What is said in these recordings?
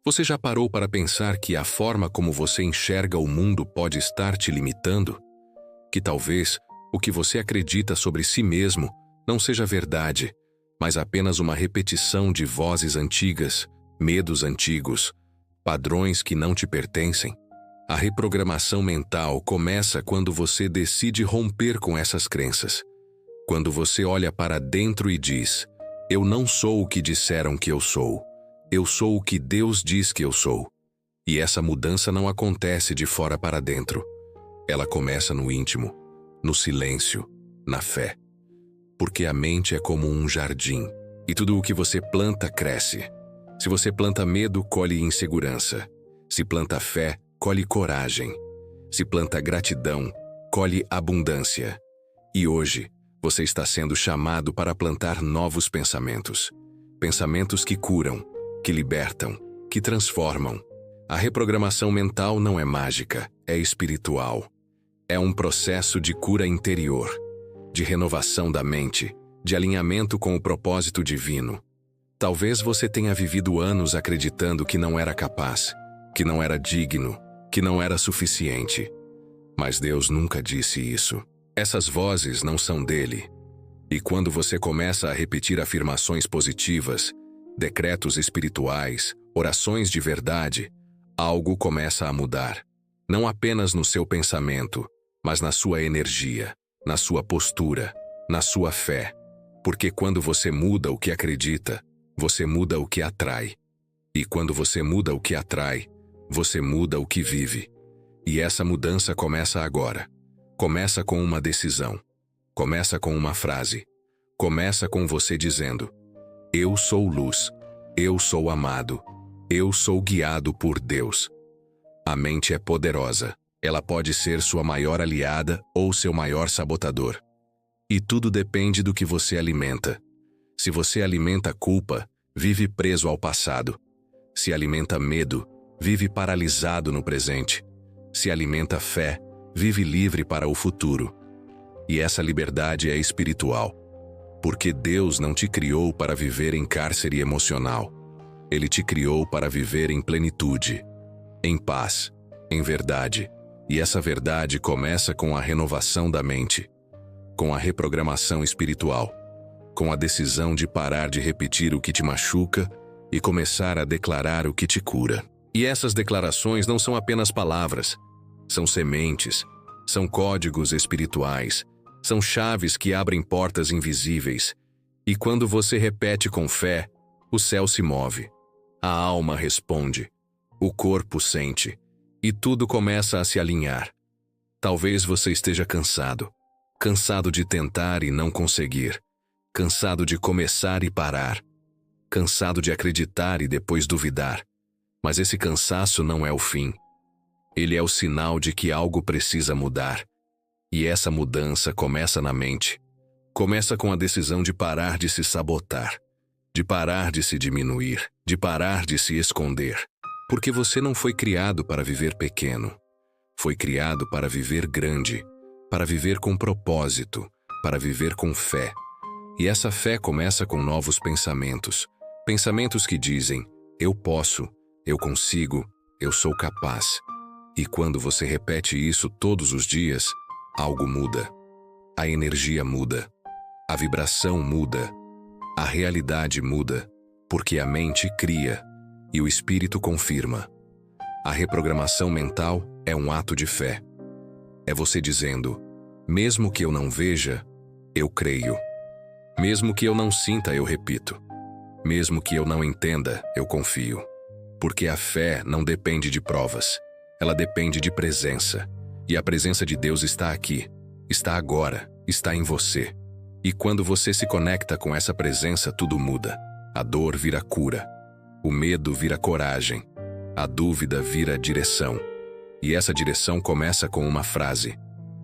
Você já parou para pensar que a forma como você enxerga o mundo pode estar te limitando? Que talvez o que você acredita sobre si mesmo não seja verdade, mas apenas uma repetição de vozes antigas, medos antigos, padrões que não te pertencem? A reprogramação mental começa quando você decide romper com essas crenças. Quando você olha para dentro e diz: eu não sou o que disseram que eu sou. Eu sou o que Deus diz que eu sou. E essa mudança não acontece de fora para dentro. Ela começa no íntimo, no silêncio, na fé. Porque a mente é como um jardim, e tudo o que você planta cresce. Se você planta medo, colhe insegurança. Se planta fé, colhe coragem. Se planta gratidão, colhe abundância. E hoje, você está sendo chamado para plantar novos pensamentos. Pensamentos que curam, que libertam, que transformam. A reprogramação mental não é mágica, é espiritual. É um processo de cura interior, de renovação da mente, de alinhamento com o propósito divino. Talvez você tenha vivido anos acreditando que não era capaz, que não era digno, que não era suficiente. Mas Deus nunca disse isso. Essas vozes não são dele. E quando você começa a repetir afirmações positivas, decretos espirituais, orações de verdade, algo começa a mudar. Não apenas no seu pensamento, mas na sua energia, na sua postura, na sua fé. Porque quando você muda o que acredita, você muda o que atrai. E quando você muda o que atrai, você muda o que vive. E essa mudança começa agora. Começa com uma decisão. Começa com uma frase. Começa com você dizendo: eu sou luz. Eu sou amado. Eu sou guiado por Deus. A mente é poderosa. Ela pode ser sua maior aliada ou seu maior sabotador. E tudo depende do que você alimenta. Se você alimenta culpa, vive preso ao passado. Se alimenta medo, vive paralisado no presente. Se alimenta fé, vive livre para o futuro. E essa liberdade é espiritual. Porque Deus não te criou para viver em cárcere emocional. Ele te criou para viver em plenitude, em paz, em verdade. E essa verdade começa com a renovação da mente, com a reprogramação espiritual, com a decisão de parar de repetir o que te machuca e começar a declarar o que te cura. E essas declarações não são apenas palavras, são sementes, são códigos espirituais, são chaves que abrem portas invisíveis. E quando você repete com fé, o céu se move, a alma responde, o corpo sente, e tudo começa a se alinhar. Talvez você esteja cansado, cansado de tentar e não conseguir, cansado de começar e parar, cansado de acreditar e depois duvidar. Mas esse cansaço não é o fim. Ele é o sinal de que algo precisa mudar. E essa mudança começa na mente. Começa com a decisão de parar de se sabotar, de parar de se diminuir, de parar de se esconder. Porque você não foi criado para viver pequeno. Foi criado para viver grande, para viver com propósito, para viver com fé. E essa fé começa com novos pensamentos. Pensamentos que dizem: eu posso, eu consigo, eu sou capaz. E quando você repete isso todos os dias, algo muda. A energia muda. A vibração muda. A realidade muda. Porque a mente cria e o espírito confirma. A reprogramação mental é um ato de fé. É você dizendo: mesmo que eu não veja, eu creio. Mesmo que eu não sinta, eu repito. Mesmo que eu não entenda, eu confio. Porque a fé não depende de provas. Ela depende de presença. E a presença de Deus está aqui, está agora, está em você. E quando você se conecta com essa presença, tudo muda. A dor vira cura. O medo vira coragem. A dúvida vira direção. E essa direção começa com uma frase,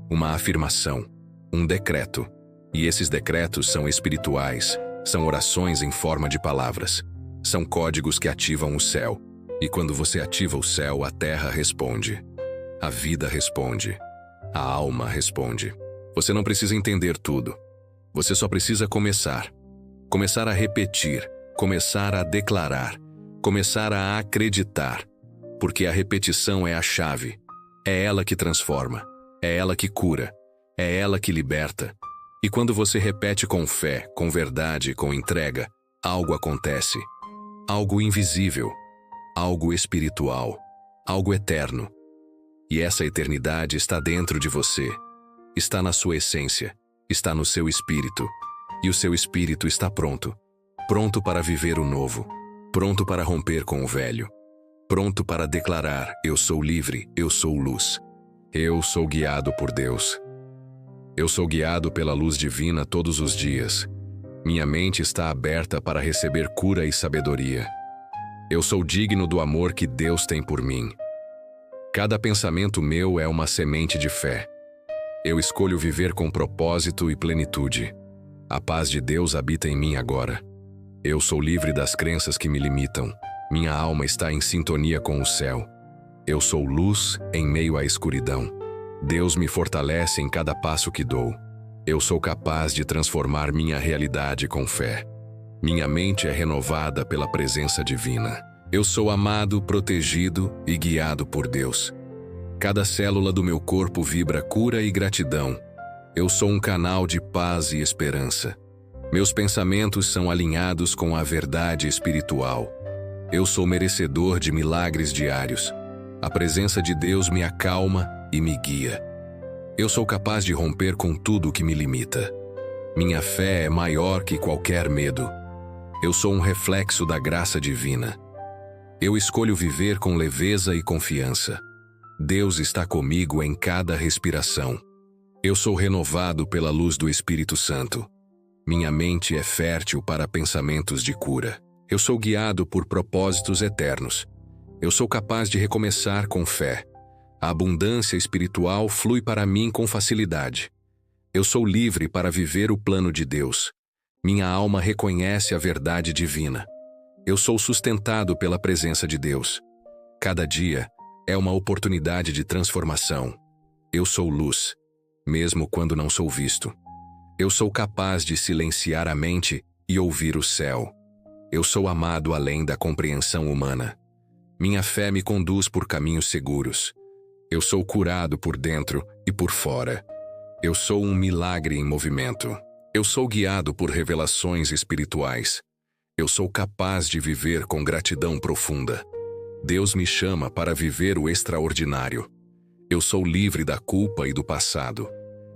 uma afirmação, um decreto. E esses decretos são espirituais, são orações em forma de palavras. São códigos que ativam o céu. E quando você ativa o céu, a terra responde. A vida responde. A alma responde. Você não precisa entender tudo. Você só precisa começar. Começar a repetir. Começar a declarar. Começar a acreditar, porque a repetição é a chave. É ela que transforma, é ela que cura, é ela que liberta. E quando você repete com fé, com verdade, com entrega, algo acontece. Algo invisível, algo espiritual, algo eterno. E essa eternidade está dentro de você, está na sua essência, está no seu espírito. E o seu espírito está pronto, pronto para viver o novo, pronto para romper com o velho, pronto para declarar: eu sou livre, eu sou luz. Eu sou guiado por Deus. Eu sou guiado pela luz divina todos os dias. Minha mente está aberta para receber cura e sabedoria. Eu sou digno do amor que Deus tem por mim. Cada pensamento meu é uma semente de fé. Eu escolho viver com propósito e plenitude. A paz de Deus habita em mim agora. Eu sou livre das crenças que me limitam. Minha alma está em sintonia com o céu. Eu sou luz em meio à escuridão. Deus me fortalece em cada passo que dou. Eu sou capaz de transformar minha realidade com fé. Minha mente é renovada pela presença divina. Eu sou amado, protegido e guiado por Deus. Cada célula do meu corpo vibra cura e gratidão. Eu sou um canal de paz e esperança. Meus pensamentos são alinhados com a verdade espiritual. Eu sou merecedor de milagres diários. A presença de Deus me acalma e me guia. Eu sou capaz de romper com tudo que me limita. Minha fé é maior que qualquer medo. Eu sou um reflexo da graça divina. Eu escolho viver com leveza e confiança. Deus está comigo em cada respiração. Eu sou renovado pela luz do Espírito Santo. Minha mente é fértil para pensamentos de cura. Eu sou guiado por propósitos eternos. Eu sou capaz de recomeçar com fé. A abundância espiritual flui para mim com facilidade. Eu sou livre para viver o plano de Deus. Minha alma reconhece a verdade divina. Eu sou sustentado pela presença de Deus. Cada dia é uma oportunidade de transformação. Eu sou luz, mesmo quando não sou visto. Eu sou capaz de silenciar a mente e ouvir o céu. Eu sou amado além da compreensão humana. Minha fé me conduz por caminhos seguros. Eu sou curado por dentro e por fora. Eu sou um milagre em movimento. Eu sou guiado por revelações espirituais. Eu sou capaz de viver com gratidão profunda. Deus me chama para viver o extraordinário. Eu sou livre da culpa e do passado.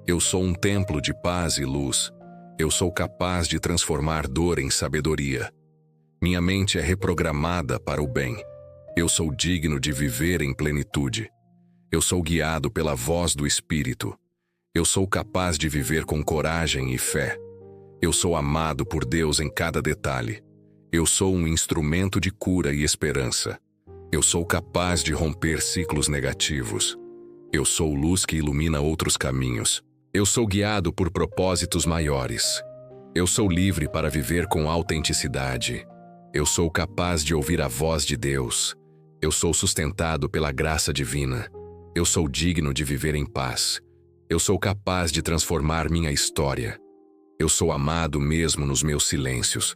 Eu sou um templo de paz e luz. Eu sou capaz de transformar dor em sabedoria. Minha mente é reprogramada para o bem. Eu sou digno de viver em plenitude. Eu sou guiado pela voz do Espírito. Eu sou capaz de viver com coragem e fé. Eu sou amado por Deus em cada detalhe. Eu sou um instrumento de cura e esperança. Eu sou capaz de romper ciclos negativos. Eu sou luz que ilumina outros caminhos. Eu sou guiado por propósitos maiores. Eu sou livre para viver com autenticidade. Eu sou capaz de ouvir a voz de Deus. Eu sou sustentado pela graça divina. Eu sou digno de viver em paz. Eu sou capaz de transformar minha história. Eu sou amado mesmo nos meus silêncios.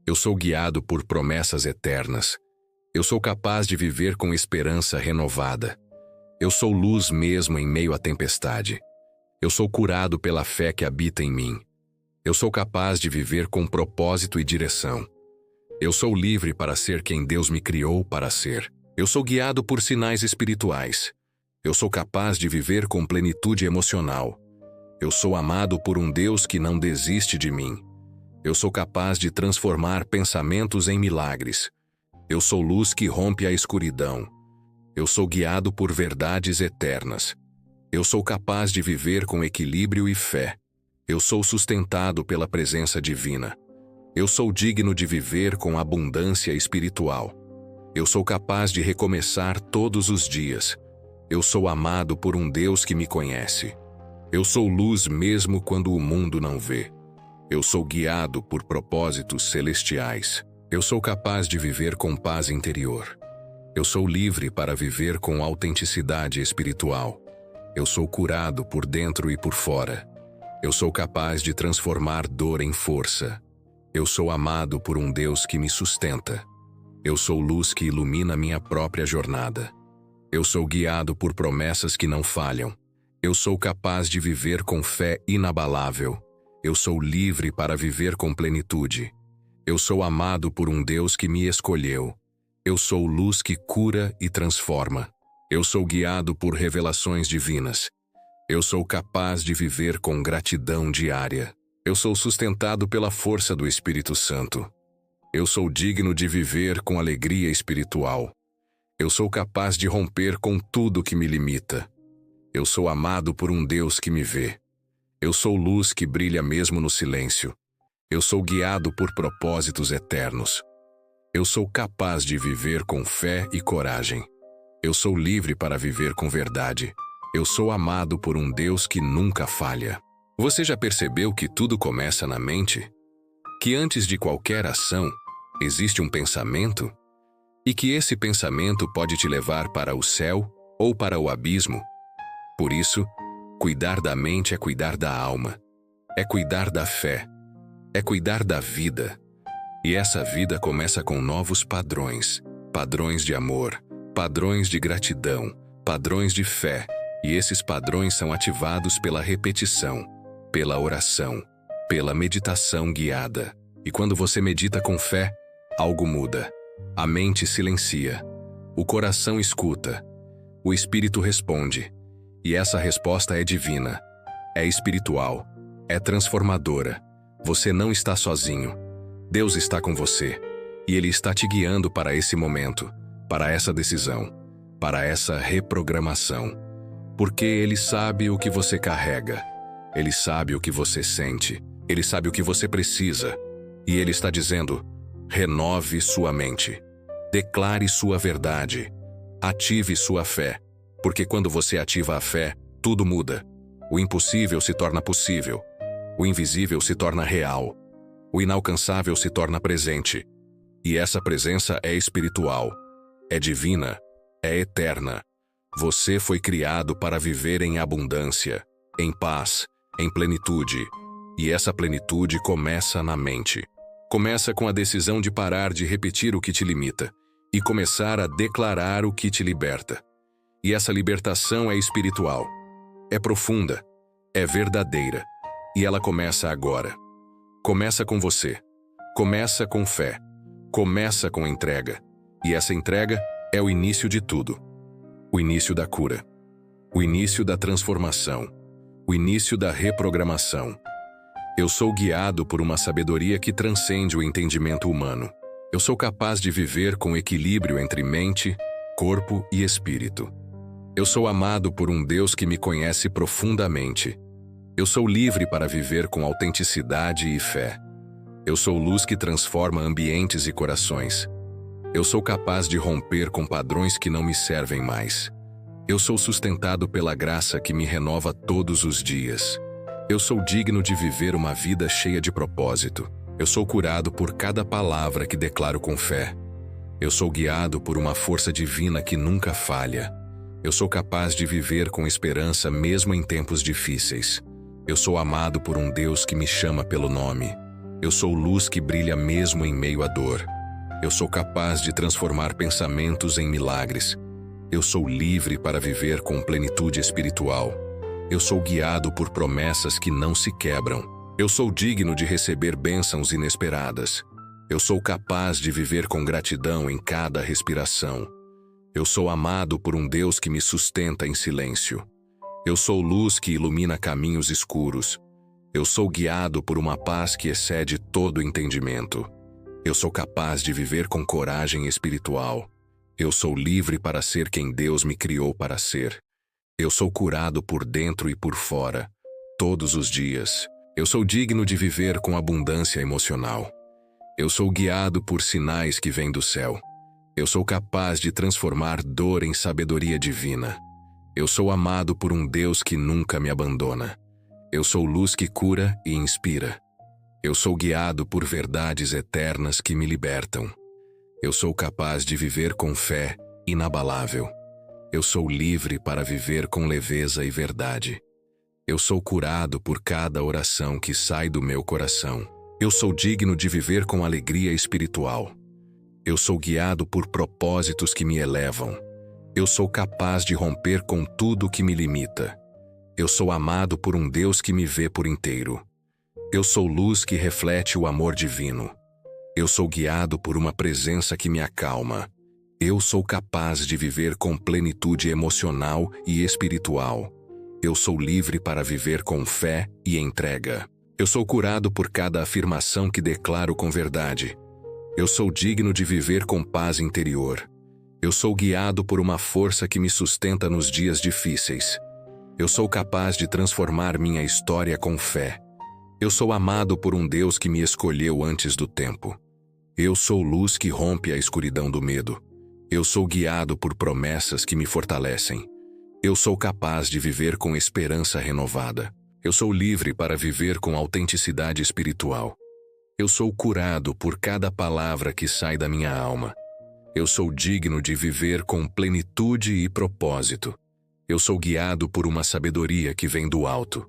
Eu sou guiado por promessas eternas. Eu sou capaz de viver com esperança renovada. Eu sou luz mesmo em meio à tempestade. Eu sou curado pela fé que habita em mim. Eu sou capaz de viver com propósito e direção. Eu sou livre para ser quem Deus me criou para ser. Eu sou guiado por sinais espirituais. Eu sou capaz de viver com plenitude emocional. Eu sou amado por um Deus que não desiste de mim. Eu sou capaz de transformar pensamentos em milagres. Eu sou luz que rompe a escuridão. Eu sou guiado por verdades eternas. Eu sou capaz de viver com equilíbrio e fé. Eu sou sustentado pela presença divina. Eu sou digno de viver com abundância espiritual. Eu sou capaz de recomeçar todos os dias. Eu sou amado por um Deus que me conhece. Eu sou luz mesmo quando o mundo não vê. Eu sou guiado por propósitos celestiais. Eu sou capaz de viver com paz interior. Eu sou livre para viver com autenticidade espiritual. Eu sou curado por dentro e por fora. Eu sou capaz de transformar dor em força. Eu sou amado por um Deus que me sustenta. Eu sou luz que ilumina minha própria jornada. Eu sou guiado por promessas que não falham. Eu sou capaz de viver com fé inabalável. Eu sou livre para viver com plenitude. Eu sou amado por um Deus que me escolheu. Eu sou luz que cura e transforma. Eu sou guiado por revelações divinas. Eu sou capaz de viver com gratidão diária. Eu sou sustentado pela força do Espírito Santo. Eu sou digno de viver com alegria espiritual. Eu sou capaz de romper com tudo que me limita. Eu sou amado por um Deus que me vê. Eu sou luz que brilha mesmo no silêncio. Eu sou guiado por propósitos eternos. Eu sou capaz de viver com fé e coragem. Eu sou livre para viver com verdade. Eu sou amado por um Deus que nunca falha. Você já percebeu que tudo começa na mente? Que antes de qualquer ação, existe um pensamento? E que esse pensamento pode te levar para o céu ou para o abismo? Por isso, cuidar da mente é cuidar da alma. É cuidar da fé. É cuidar da vida. E essa vida começa com novos padrões. Padrões de amor, padrões de gratidão, padrões de fé. E esses padrões são ativados pela repetição, pela oração, pela meditação guiada. E quando você medita com fé, algo muda. A mente silencia. O coração escuta. O espírito responde. E essa resposta é divina. É espiritual. É transformadora. Você não está sozinho. Deus está com você. E Ele está te guiando para esse momento, para essa decisão, para essa reprogramação. Porque Ele sabe o que você carrega. Ele sabe o que você sente. Ele sabe o que você precisa. E Ele está dizendo: renove sua mente. Declare sua verdade. Ative sua fé. Porque quando você ativa a fé, tudo muda. O impossível se torna possível. O invisível se torna real. O inalcançável se torna presente. E essa presença é espiritual. É divina. É eterna. Você foi criado para viver em abundância, em paz, em plenitude. E essa plenitude começa na mente. Começa com a decisão de parar de repetir o que te limita e começar a declarar o que te liberta. E essa libertação é espiritual. É profunda. É verdadeira. E ela começa agora. Começa com você. Começa com fé. Começa com entrega. E essa entrega é o início de tudo. O início da cura. O início da transformação. O início da reprogramação. Eu sou guiado por uma sabedoria que transcende o entendimento humano. Eu sou capaz de viver com equilíbrio entre mente, corpo e espírito. Eu sou amado por um Deus que me conhece profundamente. Eu sou livre para viver com autenticidade e fé. Eu sou luz que transforma ambientes e corações. Eu sou capaz de romper com padrões que não me servem mais. Eu sou sustentado pela graça que me renova todos os dias. Eu sou digno de viver uma vida cheia de propósito. Eu sou curado por cada palavra que declaro com fé. Eu sou guiado por uma força divina que nunca falha. Eu sou capaz de viver com esperança mesmo em tempos difíceis. Eu sou amado por um Deus que me chama pelo nome. Eu sou luz que brilha mesmo em meio à dor. Eu sou capaz de transformar pensamentos em milagres. Eu sou livre para viver com plenitude espiritual. Eu sou guiado por promessas que não se quebram. Eu sou digno de receber bênçãos inesperadas. Eu sou capaz de viver com gratidão em cada respiração. Eu sou amado por um Deus que me sustenta em silêncio. Eu sou luz que ilumina caminhos escuros. Eu sou guiado por uma paz que excede todo entendimento. Eu sou capaz de viver com coragem espiritual. Eu sou livre para ser quem Deus me criou para ser. Eu sou curado por dentro e por fora, todos os dias. Eu sou digno de viver com abundância emocional. Eu sou guiado por sinais que vêm do céu. Eu sou capaz de transformar dor em sabedoria divina. Eu sou amado por um Deus que nunca me abandona. Eu sou luz que cura e inspira. Eu sou guiado por verdades eternas que me libertam. Eu sou capaz de viver com fé inabalável. Eu sou livre para viver com leveza e verdade. Eu sou curado por cada oração que sai do meu coração. Eu sou digno de viver com alegria espiritual. Eu sou guiado por propósitos que me elevam. Eu sou capaz de romper com tudo que me limita. Eu sou amado por um Deus que me vê por inteiro. Eu sou luz que reflete o amor divino. Eu sou guiado por uma presença que me acalma. Eu sou capaz de viver com plenitude emocional e espiritual. Eu sou livre para viver com fé e entrega. Eu sou curado por cada afirmação que declaro com verdade. Eu sou digno de viver com paz interior. Eu sou guiado por uma força que me sustenta nos dias difíceis. Eu sou capaz de transformar minha história com fé. Eu sou amado por um Deus que me escolheu antes do tempo. Eu sou luz que rompe a escuridão do medo. Eu sou guiado por promessas que me fortalecem. Eu sou capaz de viver com esperança renovada. Eu sou livre para viver com autenticidade espiritual. Eu sou curado por cada palavra que sai da minha alma. Eu sou digno de viver com plenitude e propósito. Eu sou guiado por uma sabedoria que vem do alto.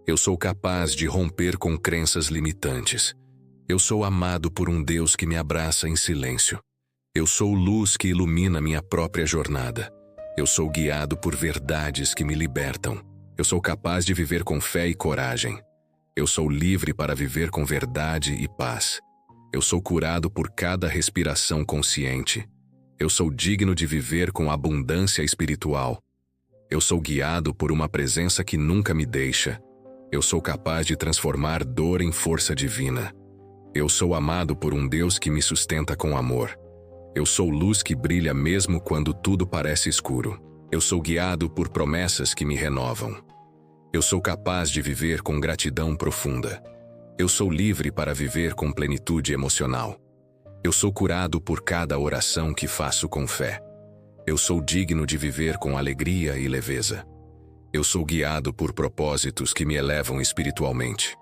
Eu sou capaz de romper com crenças limitantes. Eu sou amado por um Deus que me abraça em silêncio. Eu sou luz que ilumina minha própria jornada. Eu sou guiado por verdades que me libertam. Eu sou capaz de viver com fé e coragem. Eu sou livre para viver com verdade e paz. Eu sou curado por cada respiração consciente. Eu sou digno de viver com abundância espiritual. Eu sou guiado por uma presença que nunca me deixa. Eu sou capaz de transformar dor em força divina. Eu sou amado por um Deus que me sustenta com amor. Eu sou luz que brilha mesmo quando tudo parece escuro. Eu sou guiado por promessas que me renovam. Eu sou capaz de viver com gratidão profunda. Eu sou livre para viver com plenitude emocional. Eu sou curado por cada oração que faço com fé. Eu sou digno de viver com alegria e leveza. Eu sou guiado por propósitos que me elevam espiritualmente.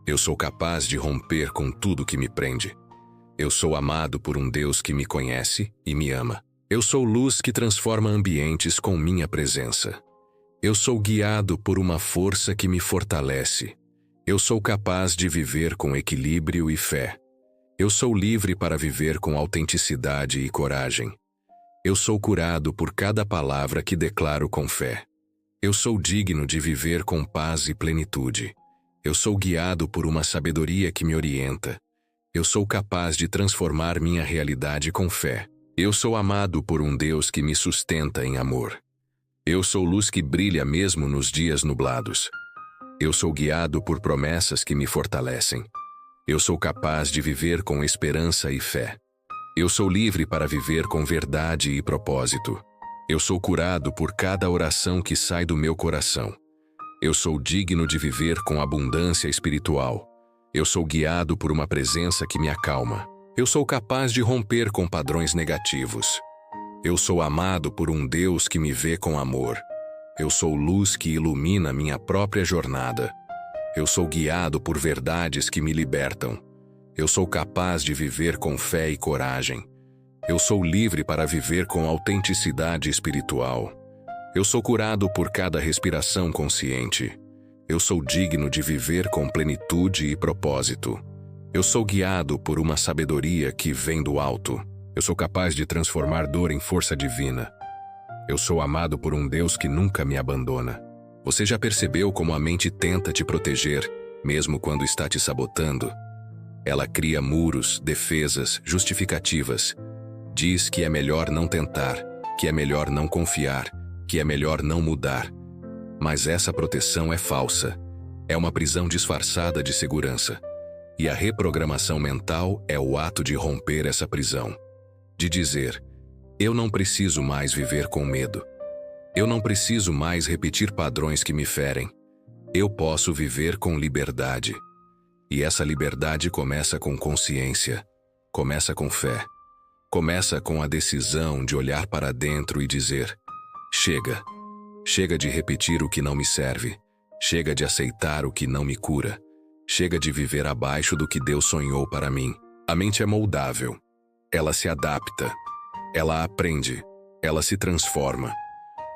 Eu sou capaz de romper com tudo que me prende. Eu sou amado por um Deus que me conhece e me ama. Eu sou luz que transforma ambientes com minha presença. Eu sou guiado por uma força que me fortalece. Eu sou capaz de viver com equilíbrio e fé. Eu sou livre para viver com autenticidade e coragem. Eu sou curado por cada palavra que declaro com fé. Eu sou digno de viver com paz e plenitude. Eu sou guiado por uma sabedoria que me orienta. Eu sou capaz de transformar minha realidade com fé. Eu sou amado por um Deus que me sustenta em amor. Eu sou luz que brilha mesmo nos dias nublados. Eu sou guiado por promessas que me fortalecem. Eu sou capaz de viver com esperança e fé. Eu sou livre para viver com verdade e propósito. Eu sou curado por cada oração que sai do meu coração. Eu sou digno de viver com abundância espiritual. Eu sou guiado por uma presença que me acalma. Eu sou capaz de romper com padrões negativos. Eu sou amado por um Deus que me vê com amor. Eu sou luz que ilumina minha própria jornada. Eu sou guiado por verdades que me libertam. Eu sou capaz de viver com fé e coragem. Eu sou livre para viver com autenticidade espiritual. Eu sou curado por cada respiração consciente. Eu sou digno de viver com plenitude e propósito. Eu sou guiado por uma sabedoria que vem do alto. Eu sou capaz de transformar dor em força divina. Eu sou amado por um Deus que nunca me abandona. Você já percebeu como a mente tenta te proteger, mesmo quando está te sabotando? Ela cria muros, defesas, justificativas. Diz que é melhor não tentar, que é melhor não confiar, que é melhor não mudar. Mas essa proteção é falsa. É uma prisão disfarçada de segurança. E a reprogramação mental é o ato de romper essa prisão. De dizer, eu não preciso mais viver com medo. Eu não preciso mais repetir padrões que me ferem. Eu posso viver com liberdade. E essa liberdade começa com consciência, começa com fé, começa com a decisão de olhar para dentro e dizer, chega. Chega de repetir o que não me serve. Chega de aceitar o que não me cura. Chega de viver abaixo do que Deus sonhou para mim. A mente é moldável. Ela se adapta. Ela aprende. Ela se transforma.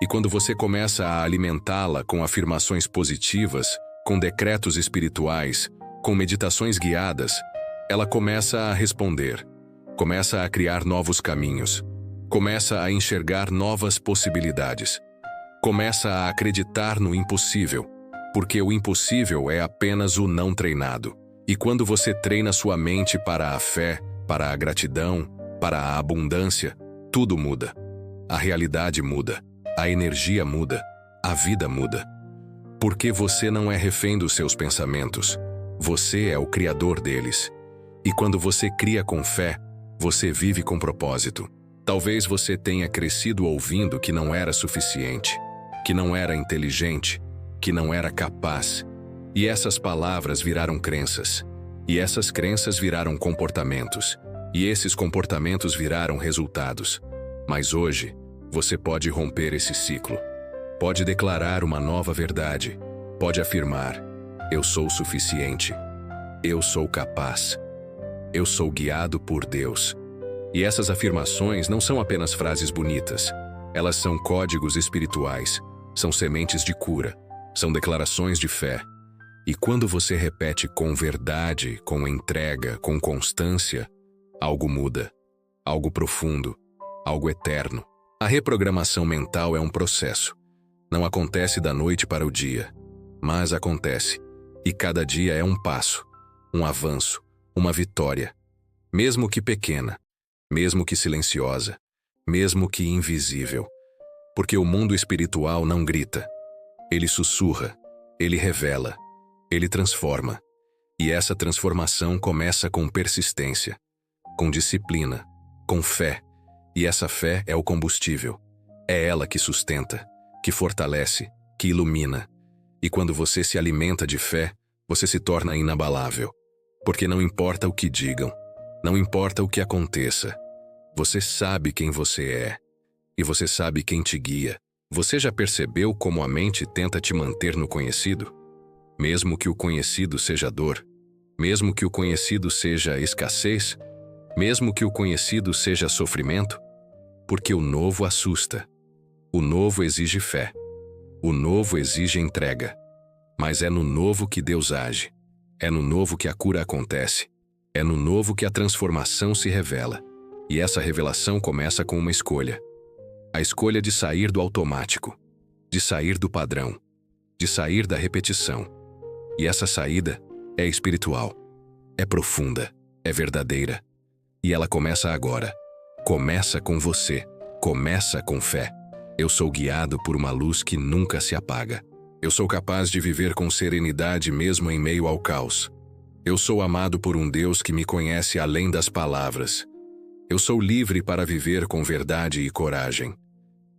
E quando você começa a alimentá-la com afirmações positivas, com decretos espirituais, com meditações guiadas, ela começa a responder. Começa a criar novos caminhos. Começa a enxergar novas possibilidades. Começa a acreditar no impossível, porque o impossível é apenas o não treinado. E quando você treina sua mente para a fé, para a gratidão, para a abundância, tudo muda. A realidade muda, a energia muda, a vida muda. Porque você não é refém dos seus pensamentos, você é o criador deles. E quando você cria com fé, você vive com propósito. Talvez você tenha crescido ouvindo que não era suficiente, que não era inteligente, que não era capaz. E essas palavras viraram crenças. E essas crenças viraram comportamentos. E esses comportamentos viraram resultados. Mas hoje, você pode romper esse ciclo. Pode declarar uma nova verdade. Pode afirmar: eu sou suficiente. Eu sou capaz. Eu sou guiado por Deus. E essas afirmações não são apenas frases bonitas. Elas são códigos espirituais. São sementes de cura. São declarações de fé. E quando você repete com verdade, com entrega, com constância, algo muda. Algo profundo. Algo eterno. A reprogramação mental é um processo. Não acontece da noite para o dia. Mas acontece. E cada dia é um passo, um avanço, uma vitória. Mesmo que pequena. Mesmo que silenciosa. Mesmo que invisível. Porque o mundo espiritual não grita. Ele sussurra. Ele revela. Ele transforma. E essa transformação começa com persistência, com disciplina, com fé. E essa fé é o combustível. É ela que sustenta, que fortalece, que ilumina. E quando você se alimenta de fé, você se torna inabalável. Porque não importa o que digam, não importa o que aconteça, você sabe quem você é. E você sabe quem te guia. Você já percebeu como a mente tenta te manter no conhecido? Mesmo que o conhecido seja dor, mesmo que o conhecido seja escassez, mesmo que o conhecido seja sofrimento, porque o novo assusta. O novo exige fé. O novo exige entrega. Mas é no novo que Deus age. É no novo que a cura acontece. É no novo que a transformação se revela. E essa revelação começa com uma escolha. A escolha de sair do automático, de sair do padrão, de sair da repetição. E essa saída é espiritual, é profunda, é verdadeira. E ela começa agora. Começa com você, começa com fé. Eu sou guiado por uma luz que nunca se apaga. Eu sou capaz de viver com serenidade mesmo em meio ao caos. Eu sou amado por um Deus que me conhece além das palavras. Eu sou livre para viver com verdade e coragem.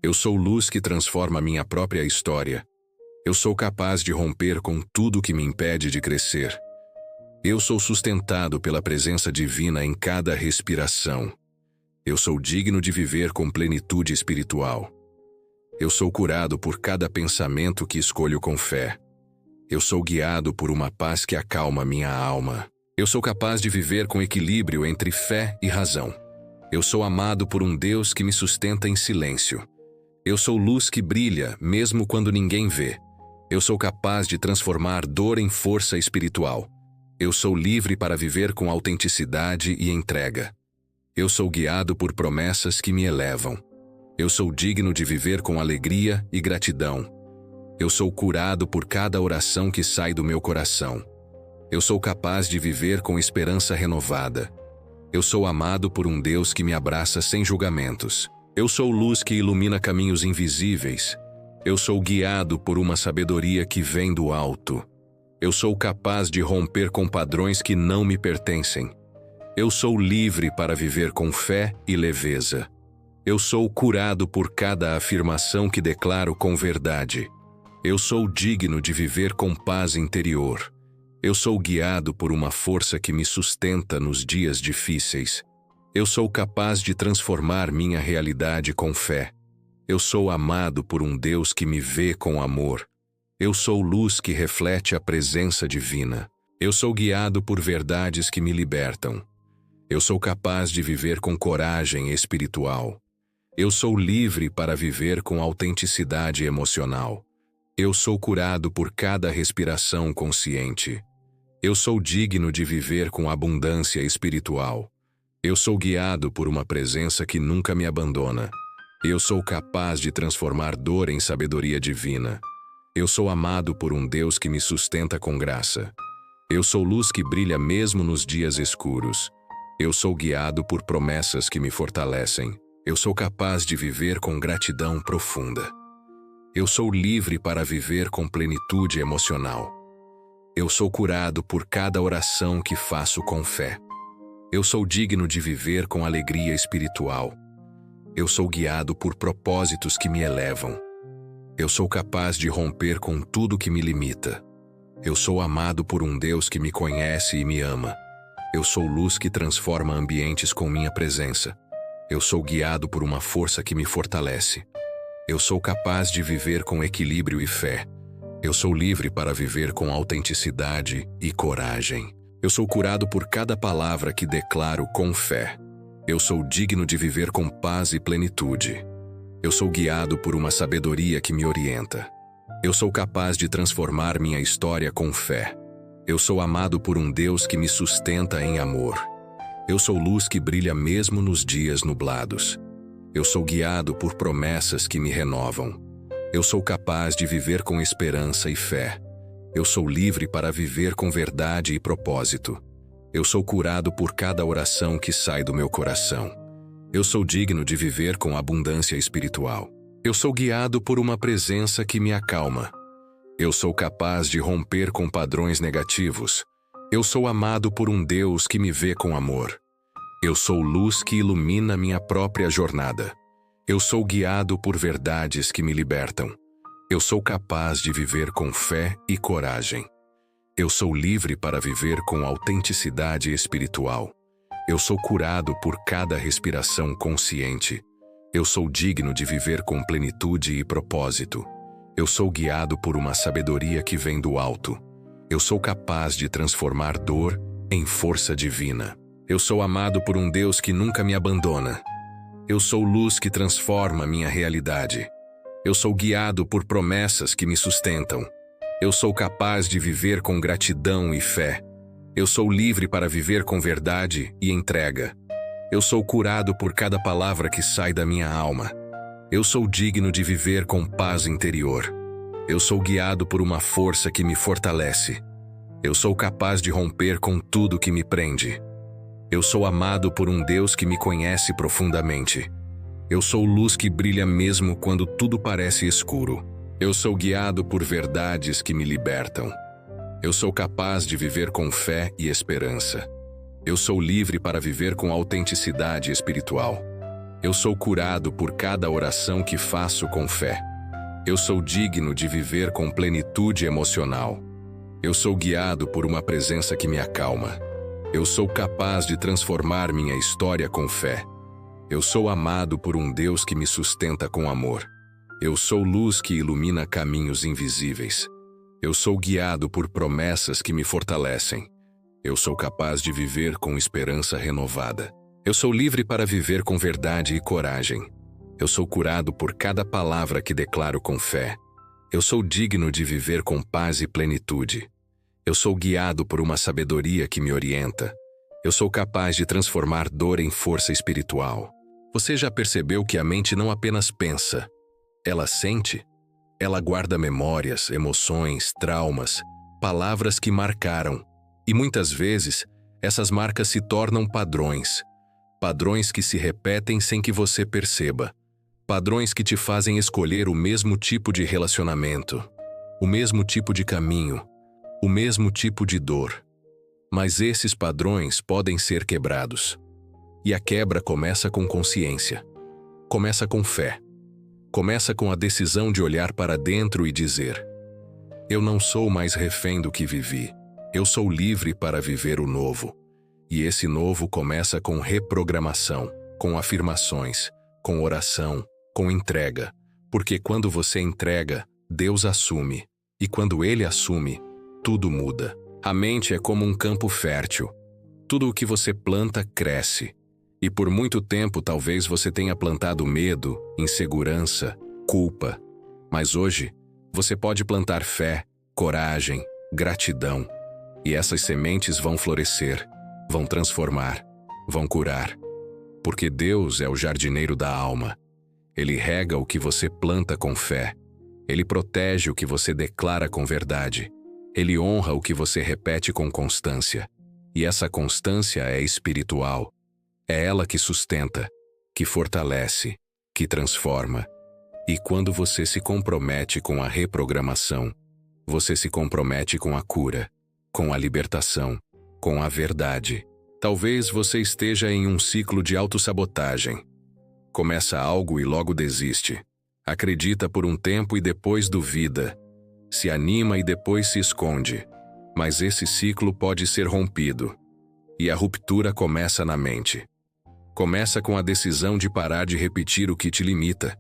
Eu sou luz que transforma minha própria história. Eu sou capaz de romper com tudo que me impede de crescer. Eu sou sustentado pela presença divina em cada respiração. Eu sou digno de viver com plenitude espiritual. Eu sou curado por cada pensamento que escolho com fé. Eu sou guiado por uma paz que acalma minha alma. Eu sou capaz de viver com equilíbrio entre fé e razão. Eu sou amado por um Deus que me sustenta em silêncio. Eu sou luz que brilha, mesmo quando ninguém vê. Eu sou capaz de transformar dor em força espiritual. Eu sou livre para viver com autenticidade e entrega. Eu sou guiado por promessas que me elevam. Eu sou digno de viver com alegria e gratidão. Eu sou curado por cada oração que sai do meu coração. Eu sou capaz de viver com esperança renovada. Eu sou amado por um Deus que me abraça sem julgamentos. Eu sou luz que ilumina caminhos invisíveis. Eu sou guiado por uma sabedoria que vem do alto. Eu sou capaz de romper com padrões que não me pertencem. Eu sou livre para viver com fé e leveza. Eu sou curado por cada afirmação que declaro com verdade. Eu sou digno de viver com paz interior. Eu sou guiado por uma força que me sustenta nos dias difíceis. Eu sou capaz de transformar minha realidade com fé. Eu sou amado por um Deus que me vê com amor. Eu sou luz que reflete a presença divina. Eu sou guiado por verdades que me libertam. Eu sou capaz de viver com coragem espiritual. Eu sou livre para viver com autenticidade emocional. Eu sou curado por cada respiração consciente. Eu sou digno de viver com abundância espiritual. Eu sou guiado por uma presença que nunca me abandona. Eu sou capaz de transformar dor em sabedoria divina. Eu sou amado por um Deus que me sustenta com graça. Eu sou luz que brilha mesmo nos dias escuros. Eu sou guiado por promessas que me fortalecem. Eu sou capaz de viver com gratidão profunda. Eu sou livre para viver com plenitude emocional. Eu sou curado por cada oração que faço com fé. Eu sou digno de viver com alegria espiritual. Eu sou guiado por propósitos que me elevam. Eu sou capaz de romper com tudo que me limita. Eu sou amado por um Deus que me conhece e me ama. Eu sou luz que transforma ambientes com minha presença. Eu sou guiado por uma força que me fortalece. Eu sou capaz de viver com equilíbrio e fé. Eu sou livre para viver com autenticidade e coragem. Eu sou curado por cada palavra que declaro com fé. Eu sou digno de viver com paz e plenitude. Eu sou guiado por uma sabedoria que me orienta. Eu sou capaz de transformar minha história com fé. Eu sou amado por um Deus que me sustenta em amor. Eu sou luz que brilha mesmo nos dias nublados. Eu sou guiado por promessas que me renovam. Eu sou capaz de viver com esperança e fé. Eu sou livre para viver com verdade e propósito. Eu sou curado por cada oração que sai do meu coração. Eu sou digno de viver com abundância espiritual. Eu sou guiado por uma presença que me acalma. Eu sou capaz de romper com padrões negativos. Eu sou amado por um Deus que me vê com amor. Eu sou luz que ilumina minha própria jornada. Eu sou guiado por verdades que me libertam. Eu sou capaz de viver com fé e coragem. Eu sou livre para viver com autenticidade espiritual. Eu sou curado por cada respiração consciente. Eu sou digno de viver com plenitude e propósito. Eu sou guiado por uma sabedoria que vem do alto. Eu sou capaz de transformar dor em força divina. Eu sou amado por um Deus que nunca me abandona. Eu sou luz que transforma minha realidade. Eu sou guiado por promessas que me sustentam. Eu sou capaz de viver com gratidão e fé. Eu sou livre para viver com verdade e entrega. Eu sou curado por cada palavra que sai da minha alma. Eu sou digno de viver com paz interior. Eu sou guiado por uma força que me fortalece. Eu sou capaz de romper com tudo que me prende. Eu sou amado por um Deus que me conhece profundamente. Eu sou luz que brilha mesmo quando tudo parece escuro. Eu sou guiado por verdades que me libertam. Eu sou capaz de viver com fé e esperança. Eu sou livre para viver com autenticidade espiritual. Eu sou curado por cada oração que faço com fé. Eu sou digno de viver com plenitude emocional. Eu sou guiado por uma presença que me acalma. Eu sou capaz de transformar minha história com fé. Eu sou amado por um Deus que me sustenta com amor. Eu sou luz que ilumina caminhos invisíveis. Eu sou guiado por promessas que me fortalecem. Eu sou capaz de viver com esperança renovada. Eu sou livre para viver com verdade e coragem. Eu sou curado por cada palavra que declaro com fé. Eu sou digno de viver com paz e plenitude. Eu sou guiado por uma sabedoria que me orienta. Eu sou capaz de transformar dor em força espiritual. Você já percebeu que a mente não apenas pensa, ela sente? Ela guarda memórias, emoções, traumas, palavras que marcaram. E muitas vezes, essas marcas se tornam padrões. Padrões que se repetem sem que você perceba. Padrões que te fazem escolher o mesmo tipo de relacionamento, o mesmo tipo de caminho, o mesmo tipo de dor. Mas esses padrões podem ser quebrados. E a quebra começa com consciência. Começa com fé. Começa com a decisão de olhar para dentro e dizer: eu não sou mais refém do que vivi. Eu sou livre para viver o novo. E esse novo começa com reprogramação, com afirmações, com oração, com entrega. Porque quando você entrega, Deus assume. E quando Ele assume, tudo muda. A mente é como um campo fértil. Tudo o que você planta cresce. E por muito tempo talvez você tenha plantado medo, insegurança, culpa. Mas hoje, você pode plantar fé, coragem, gratidão. E essas sementes vão florescer, vão transformar, vão curar. porque Deus é o jardineiro da alma. Ele rega o que você planta com fé. Ele protege o que você declara com verdade. Ele honra o que você repete com constância. E essa constância é espiritual. É ela que sustenta, que fortalece, que transforma. E quando você se compromete com a reprogramação, você se compromete com a cura, com a libertação, com a verdade. Talvez você esteja em um ciclo de autossabotagem. Começa algo e logo desiste. Acredita por um tempo e depois duvida. Se anima e depois se esconde. Mas esse ciclo pode ser rompido. E a ruptura começa na mente. Começa com a decisão de parar de repetir o que te limita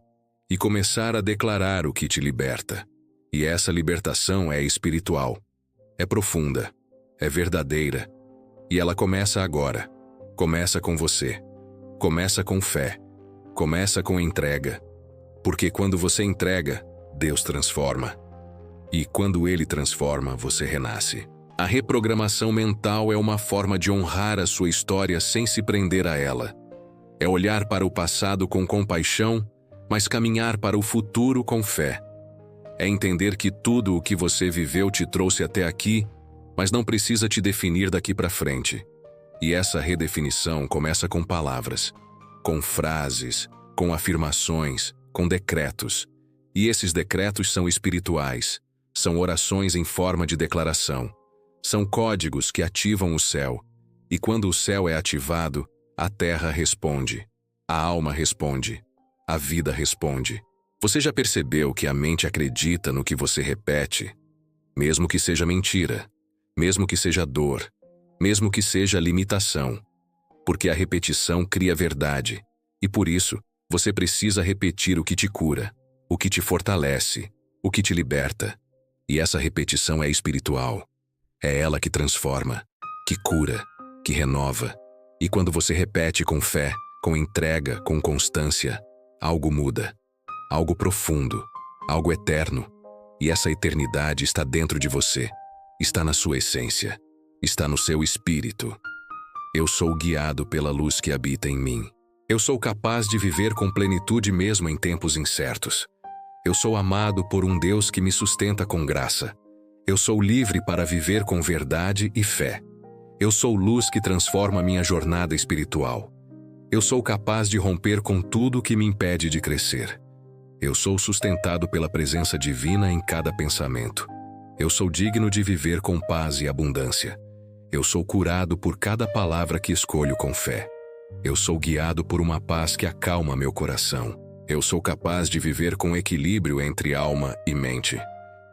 e começar a declarar o que te liberta. E essa libertação é espiritual. É profunda. É verdadeira. E ela começa agora. Começa com você. Começa com fé. Começa com entrega. Porque quando você entrega, Deus transforma. E quando Ele transforma, você renasce. A reprogramação mental é uma forma de honrar a sua história sem se prender a ela. É olhar para o passado com compaixão, mas caminhar para o futuro com fé. É entender que tudo o que você viveu te trouxe até aqui, mas não precisa te definir daqui para frente. E essa redefinição começa com palavras, com frases, com afirmações, com decretos. E esses decretos são espirituais, são orações em forma de declaração. São códigos que ativam o céu. E quando o céu é ativado, a terra responde, a alma responde, a vida responde. Você já percebeu que a mente acredita no que você repete? Mesmo que seja mentira, mesmo que seja dor, mesmo que seja limitação. Porque a repetição cria verdade. E por isso, você precisa repetir o que te cura, o que te fortalece, o que te liberta. E essa repetição é espiritual. É ela que transforma, que cura, que renova. E quando você repete com fé, com entrega, com constância, algo muda. Algo profundo, algo eterno. E essa eternidade está dentro de você. Está na sua essência. Está no seu espírito. Eu sou guiado pela luz que habita em mim. Eu sou capaz de viver com plenitude mesmo em tempos incertos. Eu sou amado por um Deus que me sustenta com graça. Eu sou livre para viver com verdade e fé. Eu sou luz que transforma minha jornada espiritual. Eu sou capaz de romper com tudo que me impede de crescer. Eu sou sustentado pela presença divina em cada pensamento. Eu sou digno de viver com paz e abundância. Eu sou curado por cada palavra que escolho com fé. Eu sou guiado por uma paz que acalma meu coração. Eu sou capaz de viver com equilíbrio entre alma e mente.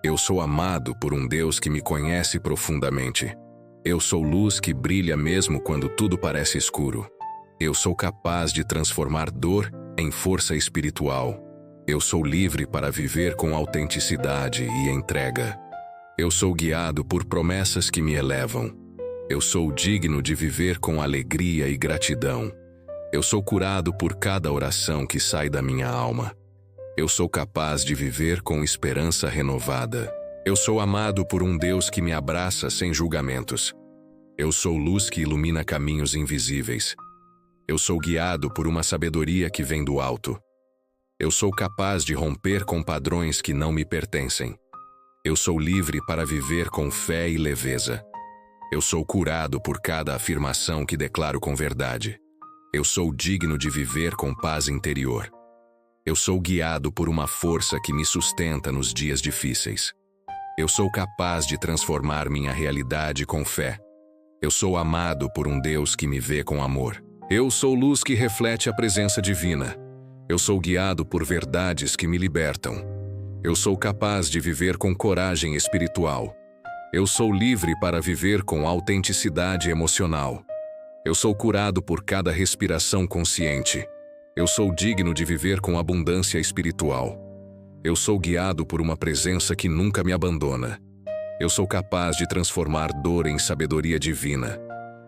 Eu sou amado por um Deus que me conhece profundamente. Eu sou luz que brilha mesmo quando tudo parece escuro. Eu sou capaz de transformar dor em força espiritual. Eu sou livre para viver com autenticidade e entrega. Eu sou guiado por promessas que me elevam. Eu sou digno de viver com alegria e gratidão. Eu sou curado por cada oração que sai da minha alma. Eu sou capaz de viver com esperança renovada. Eu sou amado por um Deus que me abraça sem julgamentos. Eu sou luz que ilumina caminhos invisíveis. Eu sou guiado por uma sabedoria que vem do alto. Eu sou capaz de romper com padrões que não me pertencem. Eu sou livre para viver com fé e leveza. Eu sou curado por cada afirmação que declaro com verdade. Eu sou digno de viver com paz interior. Eu sou guiado por uma força que me sustenta nos dias difíceis. Eu sou capaz de transformar minha realidade com fé. Eu sou amado por um Deus que me vê com amor. Eu sou luz que reflete a presença divina. Eu sou guiado por verdades que me libertam. Eu sou capaz de viver com coragem espiritual. Eu sou livre para viver com autenticidade emocional. Eu sou curado por cada respiração consciente. Eu sou digno de viver com abundância espiritual. Eu sou guiado por uma presença que nunca me abandona. Eu sou capaz de transformar dor em sabedoria divina.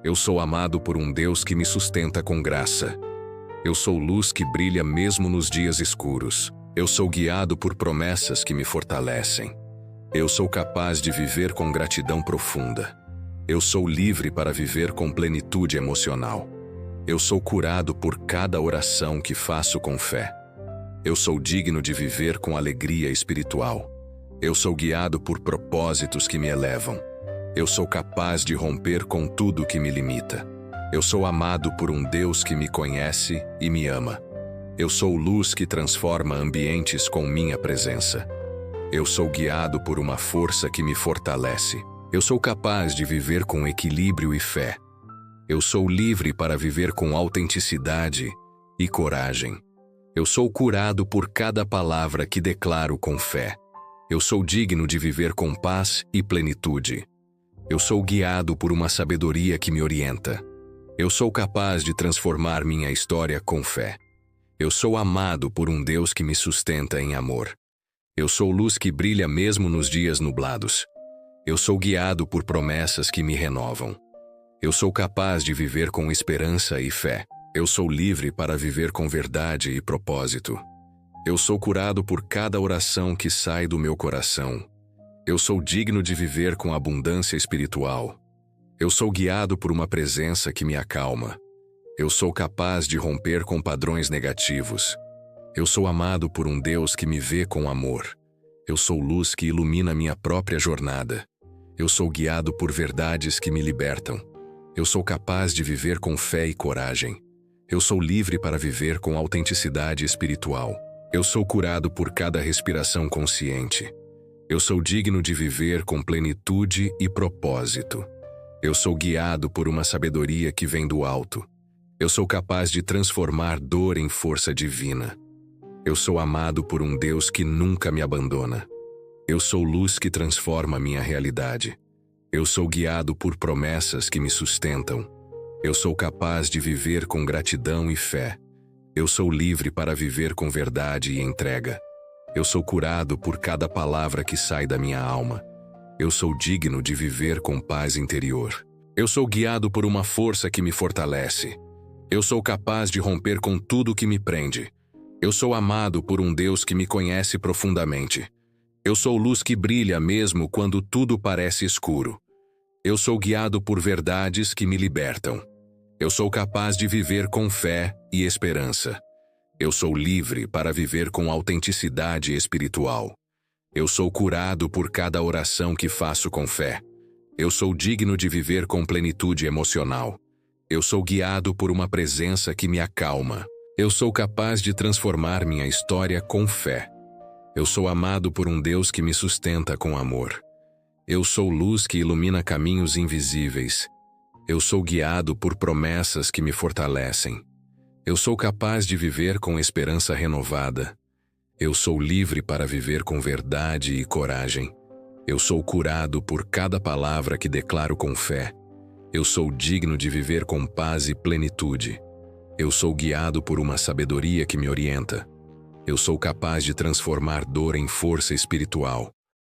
Eu sou amado por um Deus que me sustenta com graça. Eu sou luz que brilha mesmo nos dias escuros. Eu sou guiado por promessas que me fortalecem. Eu sou capaz de viver com gratidão profunda. Eu sou livre para viver com plenitude emocional. Eu sou curado por cada oração que faço com fé. Eu sou digno de viver com alegria espiritual. Eu sou guiado por propósitos que me elevam. Eu sou capaz de romper com tudo que me limita. Eu sou amado por um Deus que me conhece e me ama. Eu sou luz que transforma ambientes com minha presença. Eu sou guiado por uma força que me fortalece. Eu sou capaz de viver com equilíbrio e fé. Eu sou livre para viver com autenticidade e coragem. Eu sou curado por cada palavra que declaro com fé. Eu sou digno de viver com paz e plenitude. Eu sou guiado por uma sabedoria que me orienta. Eu sou capaz de transformar minha história com fé. Eu sou amado por um Deus que me sustenta em amor. Eu sou luz que brilha mesmo nos dias nublados. Eu sou guiado por promessas que me renovam. Eu sou capaz de viver com esperança e fé. Eu sou livre para viver com verdade e propósito. Eu sou curado por cada oração que sai do meu coração. Eu sou digno de viver com abundância espiritual. Eu sou guiado por uma presença que me acalma. Eu sou capaz de romper com padrões negativos. Eu sou amado por um Deus que me vê com amor. Eu sou luz que ilumina minha própria jornada. Eu sou guiado por verdades que me libertam. Eu sou capaz de viver com fé e coragem. Eu sou livre para viver com autenticidade espiritual. Eu sou curado por cada respiração consciente. Eu sou digno de viver com plenitude e propósito. Eu sou guiado por uma sabedoria que vem do alto. Eu sou capaz de transformar dor em força divina. Eu sou amado por um Deus que nunca me abandona. Eu sou luz que transforma minha realidade. Eu sou guiado por promessas que me sustentam. Eu sou capaz de viver com gratidão e fé. Eu sou livre para viver com verdade e entrega. Eu sou curado por cada palavra que sai da minha alma. Eu sou digno de viver com paz interior. Eu sou guiado por uma força que me fortalece. Eu sou capaz de romper com tudo que me prende. Eu sou amado por um Deus que me conhece profundamente. Eu sou luz que brilha mesmo quando tudo parece escuro. Eu sou guiado por verdades que me libertam. Eu sou capaz de viver com fé e esperança. Eu sou livre para viver com autenticidade espiritual. Eu sou curado por cada oração que faço com fé. Eu sou digno de viver com plenitude emocional. Eu sou guiado por uma presença que me acalma. Eu sou capaz de transformar minha história com fé. Eu sou amado por um Deus que me sustenta com amor. Eu sou luz que ilumina caminhos invisíveis. Eu sou guiado por promessas que me fortalecem. Eu sou capaz de viver com esperança renovada. Eu sou livre para viver com verdade e coragem. Eu sou curado por cada palavra que declaro com fé. Eu sou digno de viver com paz e plenitude. Eu sou guiado por uma sabedoria que me orienta. Eu sou capaz de transformar dor em força espiritual.